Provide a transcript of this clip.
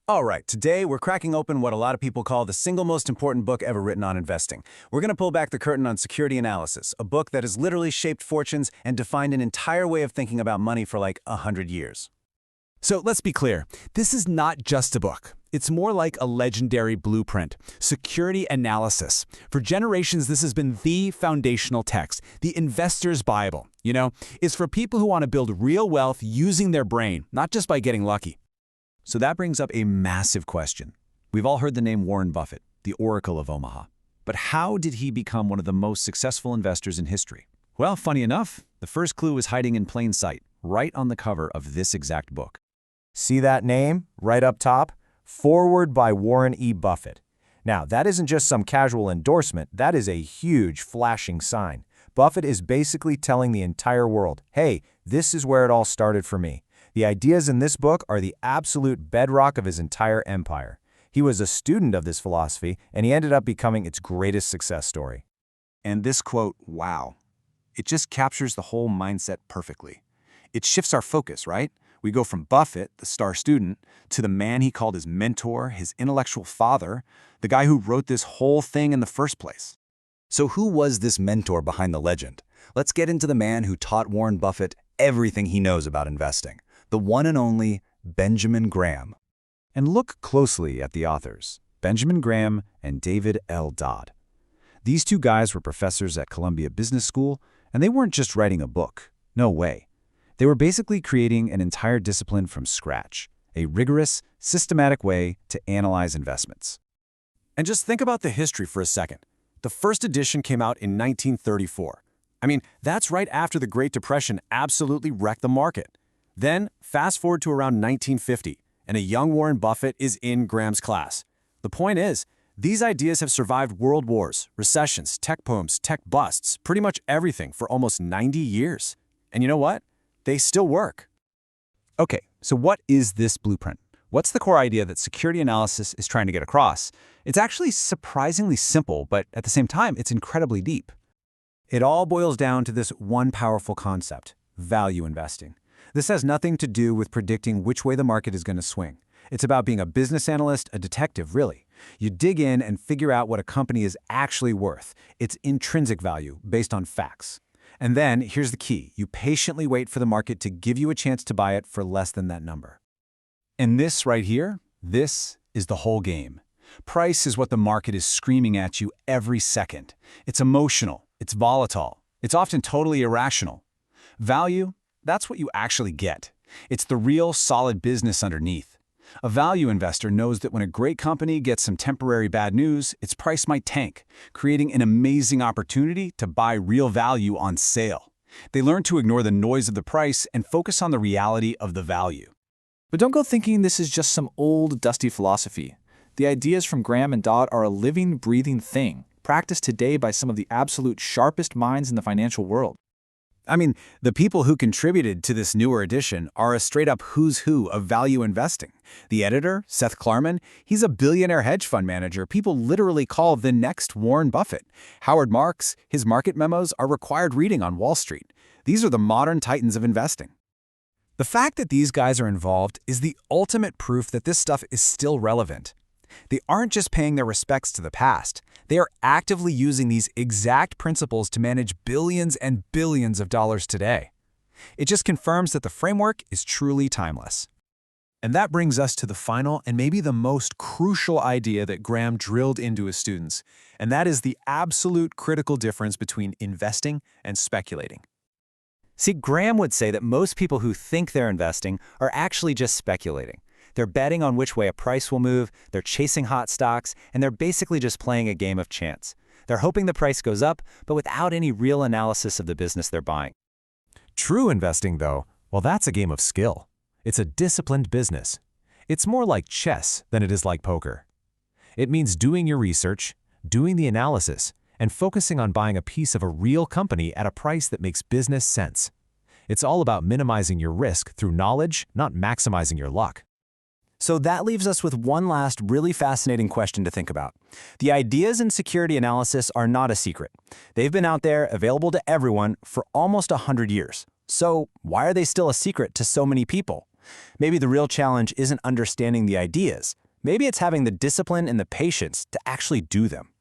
All right, today we're cracking open what a lot of people call the single most important book ever written on investing. We're going to pull back the curtain on security analysis, a book that has literally shaped fortunes and defined an entire way of thinking about money for like 100 years. So let's be clear, this is not just a book. It's more like a legendary blueprint, security analysis. For generations, this has been the foundational text, the investor's Bible. It's for people who want to build real wealth using their brain, not just by getting lucky. So that brings up a massive question. We've all heard the name Warren Buffett, the Oracle of Omaha. But how did he become one of the most successful investors in history? Well, funny enough, the first clue is hiding in plain sight, right on the cover of this exact book. See that name right up top? Foreword by Warren E. Buffett. Now, that isn't just some casual endorsement, that is a huge flashing sign. Buffett is basically telling the entire world, hey, this is where it all started for me. The ideas in this book are the absolute bedrock of his entire empire. He was a student of this philosophy, and he ended up becoming its greatest success story. And this quote, wow, it just captures the whole mindset perfectly. It shifts our focus, right? We go from Buffett, the star student, to the man he called his mentor, his intellectual father, the guy who wrote this whole thing in the first place. So who was this mentor behind the legend? Let's get into the man who taught Warren Buffett everything he knows about investing. The one and only Benjamin Graham. And look closely at the authors, Benjamin Graham and David L. Dodd. These two guys were professors at Columbia Business School, and they weren't just writing a book. No way. They were basically creating an entire discipline from scratch, a rigorous, systematic way to analyze investments. And just think about the history for a second. The first edition came out in 1934. That's right after the Great Depression absolutely wrecked the market. Then, fast forward to around 1950, and a young Warren Buffett is in Graham's class. The point is, these ideas have survived world wars, recessions, tech booms, tech busts, pretty much everything for almost 90 years. And you know what? They still work. Okay, so what is this blueprint? What's the core idea that security analysis is trying to get across? It's actually surprisingly simple, but at the same time, it's incredibly deep. It all boils down to this one powerful concept, value investing. This has nothing to do with predicting which way the market is going to swing. It's about being a business analyst, a detective, really. You dig in and figure out what a company is actually worth, its intrinsic value based on facts. And then, here's the key, you patiently wait for the market to give you a chance to buy it for less than that number. And this right here, this is the whole game. Price is what the market is screaming at you every second. It's emotional, it's volatile, it's often totally irrational. Value, that's what you actually get. It's the real, solid business underneath. A value investor knows that when a great company gets some temporary bad news, its price might tank, creating an amazing opportunity to buy real value on sale. They learn to ignore the noise of the price and focus on the reality of the value. But don't go thinking this is just some old, dusty philosophy. The ideas from Graham and Dodd are a living, breathing thing, practiced today by some of the absolute sharpest minds in the financial world. The people who contributed to this newer edition are a straight-up who's who of value investing. The editor, Seth Klarman, he's a billionaire hedge fund manager people literally call the next Warren Buffett. Howard Marks, his market memos are required reading on Wall Street. These are the modern titans of investing. The fact that these guys are involved is the ultimate proof that this stuff is still relevant. They aren't just paying their respects to the past. They are actively using these exact principles to manage billions and billions of dollars today. It just confirms that the framework is truly timeless. And that brings us to the final and maybe the most crucial idea that Graham drilled into his students, and that is the absolute critical difference between investing and speculating. See, Graham would say that most people who think they're investing are actually just speculating. They're betting on which way a price will move, they're chasing hot stocks, and they're basically just playing a game of chance. They're hoping the price goes up, but without any real analysis of the business they're buying. True investing, though, well, that's a game of skill. It's a disciplined business. It's more like chess than it is like poker. It means doing your research, doing the analysis, and focusing on buying a piece of a real company at a price that makes business sense. It's all about minimizing your risk through knowledge, not maximizing your luck. So that leaves us with one last really fascinating question to think about. The ideas in security analysis are not a secret. They've been out there, available to everyone, for almost 100 years. So why are they still a secret to so many people? Maybe the real challenge isn't understanding the ideas. Maybe it's having the discipline and the patience to actually do them.